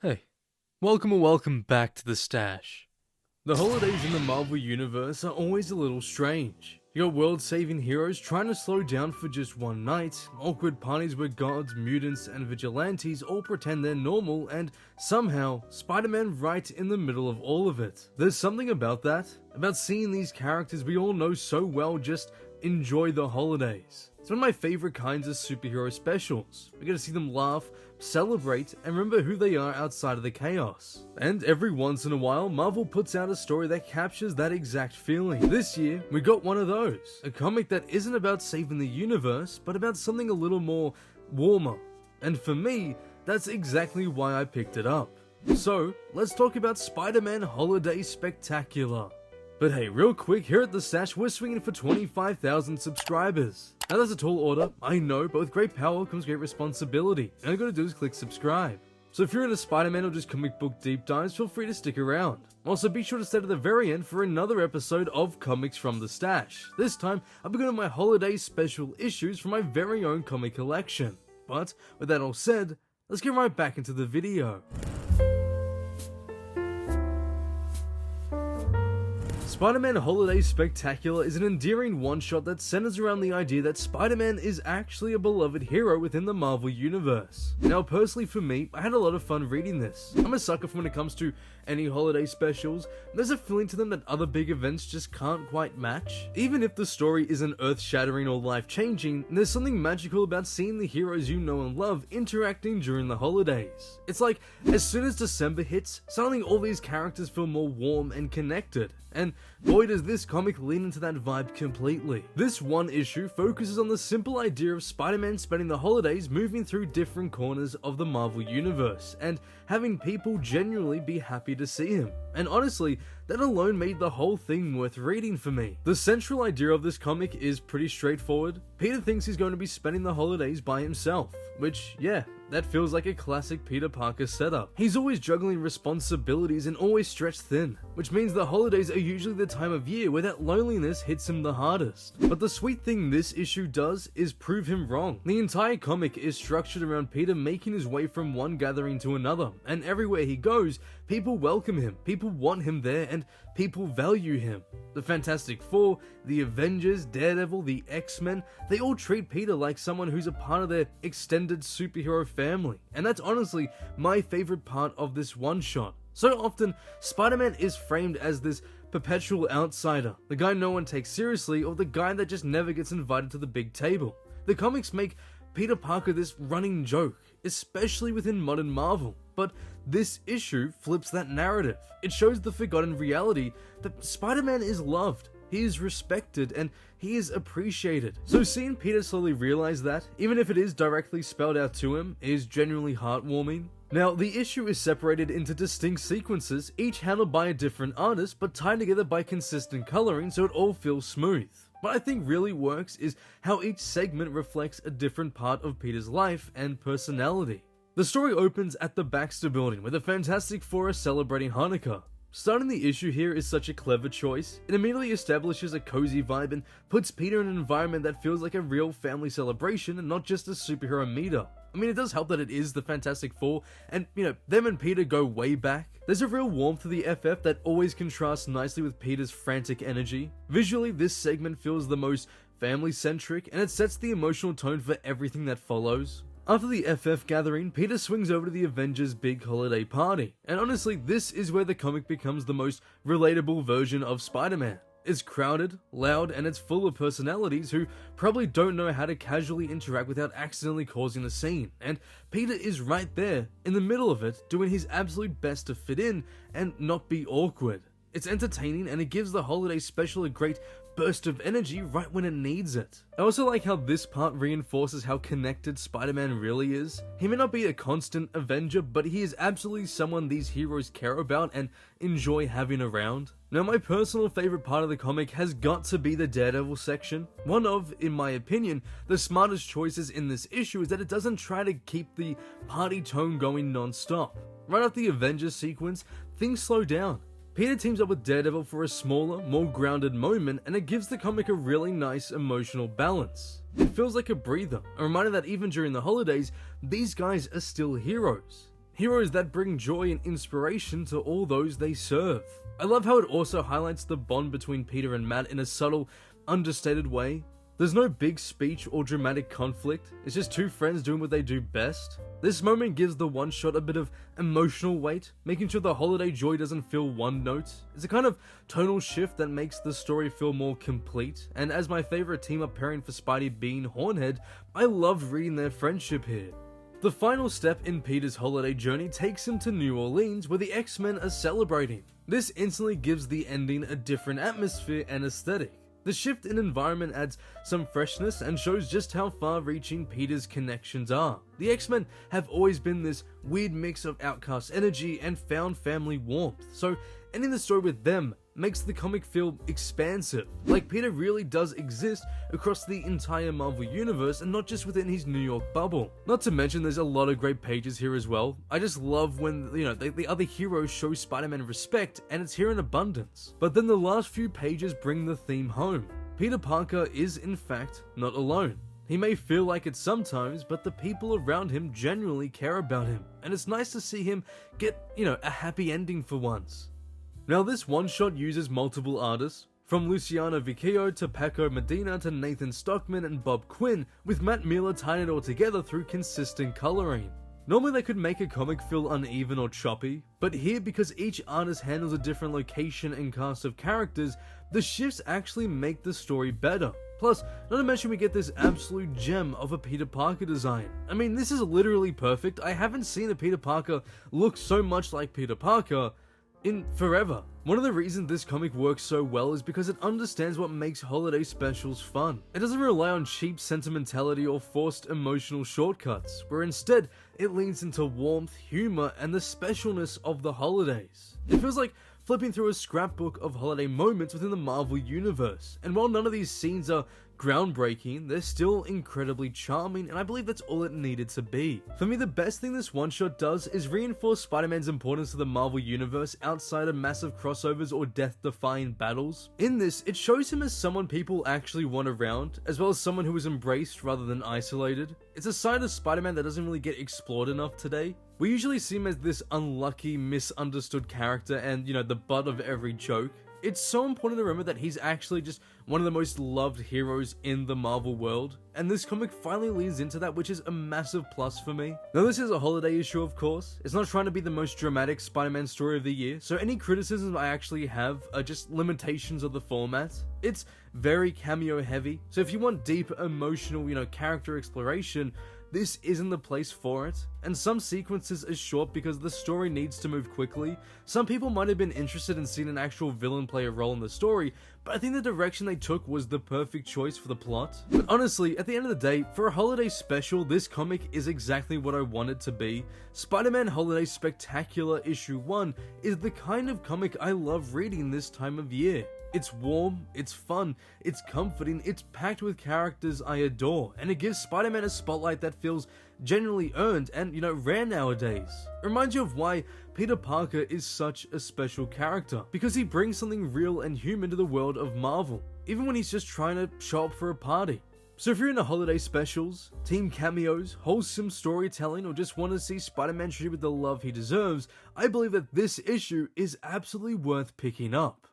Hey, welcome back to the stash. The holidays in the Marvel Universe are always a little strange. You got world-saving heroes trying to slow down for just one night, awkward parties where gods, mutants, and vigilantes all pretend they're normal, and somehow, Spider-Man right in the middle of all of it. There's something about that, about seeing these characters we all know so well just enjoy the holidays. It's one of my favorite kinds of superhero specials. We get to see them laugh, celebrate, and remember who they are outside of the chaos. And every once in a while, Marvel puts out a story that captures that exact feeling. This year, we got one of those. A comic that isn't about saving the universe, but about something a little more warmer. And for me, that's exactly why I picked it up. So, let's talk about Spider-Man Holiday Spectacular. But hey, real quick, here at the Stash, we're swinging for 25,000 subscribers. Now that's a tall order, I know, but with great power comes great responsibility, and all you gotta do is click subscribe. So if you're into Spider-Man or just comic book deep dives, feel free to stick around. Also be sure to stay to the very end for another episode of Comics from the Stash. This time, I'll be going to my holiday special issues from my very own comic collection. But, with that all said, let's get right back into the video. Spider-Man Holiday Spectacular is an endearing one-shot that centers around the idea that Spider-Man is actually a beloved hero within the Marvel Universe. Now personally for me, I had a lot of fun reading this. I'm a sucker for when it comes to any holiday specials. There's a feeling to them that other big events just can't quite match. Even if the story isn't earth-shattering or life-changing, there's something magical about seeing the heroes you know and love interacting during the holidays. It's like, as soon as December hits, suddenly all these characters feel more warm and connected. And boy does this comic lean into that vibe completely. This one issue focuses on the simple idea of Spider-Man spending the holidays moving through different corners of the Marvel Universe, and having people genuinely be happy to see him. And honestly, that alone made the whole thing worth reading for me. The central idea of this comic is pretty straightforward. Peter thinks he's going to be spending the holidays by himself, which, yeah, that feels like a classic Peter Parker setup. He's always juggling responsibilities and always stretched thin, which means the holidays are usually the time of year where that loneliness hits him the hardest. But the sweet thing this issue does is prove him wrong. The entire comic is structured around Peter making his way from one gathering to another, and everywhere he goes, people welcome him, people want him there, and people value him. The Fantastic Four, the Avengers, Daredevil, the X-Men, they all treat Peter like someone who's a part of their extended superhero family. And that's honestly my favorite part of this one-shot. So often, Spider-Man is framed as this perpetual outsider, the guy no one takes seriously, or the guy that just never gets invited to the big table. The comics make Peter Parker this running joke, especially within modern Marvel. But this issue flips that narrative. It shows the forgotten reality that Spider-Man is loved, he is respected, and he is appreciated. So seeing Peter slowly realize that, even if it is directly spelled out to him, is genuinely heartwarming. Now, the issue is separated into distinct sequences, each handled by a different artist, but tied together by consistent coloring so it all feels smooth. What I think really works is how each segment reflects a different part of Peter's life and personality. The story opens at the Baxter Building, where the Fantastic Four are celebrating Hanukkah. Starting the issue here is such a clever choice. It immediately establishes a cozy vibe and puts Peter in an environment that feels like a real family celebration and not just a superhero meetup. I mean, it does help that it is the Fantastic Four, and, them and Peter go way back. There's a real warmth to the FF that always contrasts nicely with Peter's frantic energy. Visually, this segment feels the most family-centric, and it sets the emotional tone for everything that follows. After the FF gathering, Peter swings over to the Avengers' big holiday party, and honestly, this is where the comic becomes the most relatable version of Spider-Man. It's crowded, loud, and it's full of personalities who probably don't know how to casually interact without accidentally causing a scene, and Peter is right there, in the middle of it, doing his absolute best to fit in and not be awkward. It's entertaining, and it gives the holiday special a great burst of energy right when it needs it. I also like how this part reinforces how connected Spider-Man really is. He may not be a constant Avenger, but he is absolutely someone these heroes care about and enjoy having around. Now, my personal favorite part of the comic has got to be the Daredevil section. One of, in my opinion, the smartest choices in this issue is that it doesn't try to keep the party tone going non-stop. Right after the Avengers sequence, things slow down. Peter teams up with Daredevil for a smaller, more grounded moment, and it gives the comic a really nice emotional balance. It feels like a breather, a reminder that even during the holidays, these guys are still heroes. heroes that bring joy and inspiration to all those they serve. I love how it also highlights the bond between Peter and Matt in a subtle, understated way. There's no big speech or dramatic conflict, it's just two friends doing what they do best. This moment gives the one-shot a bit of emotional weight, making sure the holiday joy doesn't feel one note. It's a kind of tonal shift that makes the story feel more complete, and as my favorite team-up pairing for Spidey being Hornhead, I loved reading their friendship here. The final step in Peter's holiday journey takes him to New Orleans, where the X-Men are celebrating. This instantly gives the ending a different atmosphere and aesthetic. The shift in environment adds some freshness and shows just how far-reaching Peter's connections are. The X-Men have always been this weird mix of outcast energy and found family warmth, so ending the story with them makes the comic feel expansive, like Peter really does exist across the entire Marvel universe and not just within his New York bubble. Not to mention there's a lot of great pages here as well. I just love when, the other heroes show Spider-Man respect, and it's here in abundance. But then the last few pages bring the theme home. Peter Parker is in fact not alone. He may feel like it sometimes, but the people around him genuinely care about him, and it's nice to see him get, a happy ending for once. Now this one-shot uses multiple artists, from Luciano Vecchio to Paco Medina to Nathan Stockman and Bob Quinn, with Matt Miller tying it all together through consistent coloring. Normally they could make a comic feel uneven or choppy, but here, because each artist handles a different location and cast of characters, the shifts actually make the story better. Plus, not to mention we get this absolute gem of a Peter Parker design. I mean, this is literally perfect. I haven't seen a Peter Parker look so much like Peter Parker in forever. One of the reasons this comic works so well is because it understands what makes holiday specials fun. It doesn't rely on cheap sentimentality or forced emotional shortcuts, where instead it leans into warmth, humor, and the specialness of the holidays. It feels like flipping through a scrapbook of holiday moments within the Marvel universe, and while none of these scenes are groundbreaking, they're still incredibly charming, and I believe that's all it needed to be. For me, the best thing this one-shot does is reinforce Spider-Man's importance to the Marvel universe outside of massive crossovers or death-defying battles. In this, it shows him as someone people actually want around, as well as someone who is embraced rather than isolated. It's a side of Spider-Man that doesn't really get explored enough today. We usually see him as this unlucky, misunderstood character and, the butt of every joke. It's so important to remember that he's actually just one of the most loved heroes in the Marvel world, and this comic finally leans into that, which is a massive plus for me. Now this is a holiday issue, of course. It's not trying to be the most dramatic Spider-Man story of the year, so any criticisms I actually have are just limitations of the format. It's very cameo heavy, so if you want deep emotional, character exploration, this isn't the place for it, and some sequences are short because the story needs to move quickly. Some people might have been interested in seeing an actual villain play a role in the story, but I think the direction they took was the perfect choice for the plot. But honestly, at the end of the day, for a holiday special, this comic is exactly what I want it to be. Spider-Man Holiday Spectacular Issue 1 is the kind of comic I love reading this time of year. It's warm, it's fun, it's comforting, it's packed with characters I adore, and it gives Spider-Man a spotlight that feels genuinely earned and, rare nowadays. It reminds you of why Peter Parker is such a special character, because he brings something real and human to the world of Marvel, even when he's just trying to show up for a party. So if you're into holiday specials, team cameos, wholesome storytelling, or just want to see Spider-Man treated with the love he deserves, I believe that this issue is absolutely worth picking up.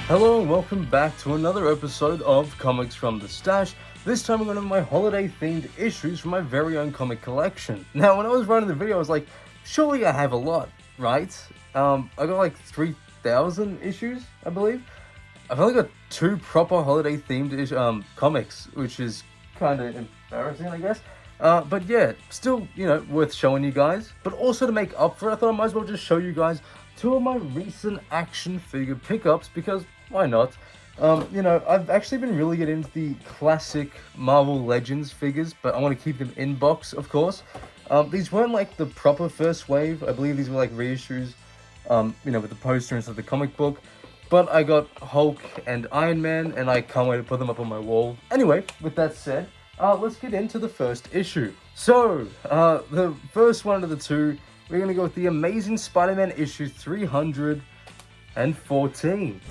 Hello and welcome back to another episode of Comics from the Stash. This time I'm going to have my holiday themed issues from my very own comic collection. Now when I was writing the video I was like, surely I have a lot, right? I got like 3,000 issues, I believe. I've only got 2 proper holiday themed comics, which is kind of embarrassing, I guess. But yeah, still, worth showing you guys. But also to make up for it, I thought I might as well just show you guys 2 of my recent action figure pickups, because why not? I've actually been really getting into the classic Marvel Legends figures, but I want to keep them in box, of course. These weren't like the proper first wave. I believe these were like reissues, with the poster instead of the comic book. But I got Hulk and Iron Man, and I can't wait to put them up on my wall. Anyway, with that said, let's get into the first issue. So, the first one of the 2, we're going to go with the Amazing Spider-Man issue 314.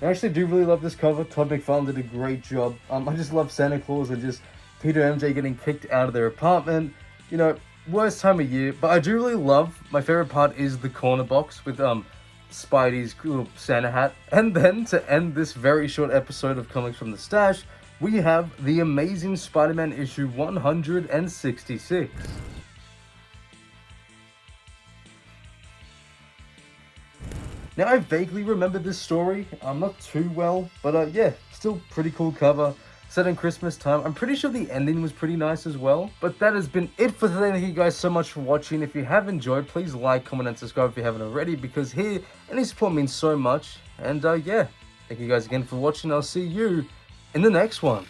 I actually do really love this cover. Todd McFarlane did a great job. I just love Santa Claus and just Peter and MJ getting kicked out of their apartment. You know, worst time of year. But I do really love, my favorite part is the corner box with Spidey's little Santa hat. And then to end this very short episode of Comics from the Stash, we have the Amazing Spider-Man issue 166. Now, I vaguely remember this story, not too well, but yeah, still pretty cool cover, set in Christmas time. I'm pretty sure the ending was pretty nice as well. But that has been it for today. Thank you guys so much for watching. If you have enjoyed, please like, comment, and subscribe if you haven't already, because here, any support means so much. And yeah, thank you guys again for watching. I'll see you in the next one.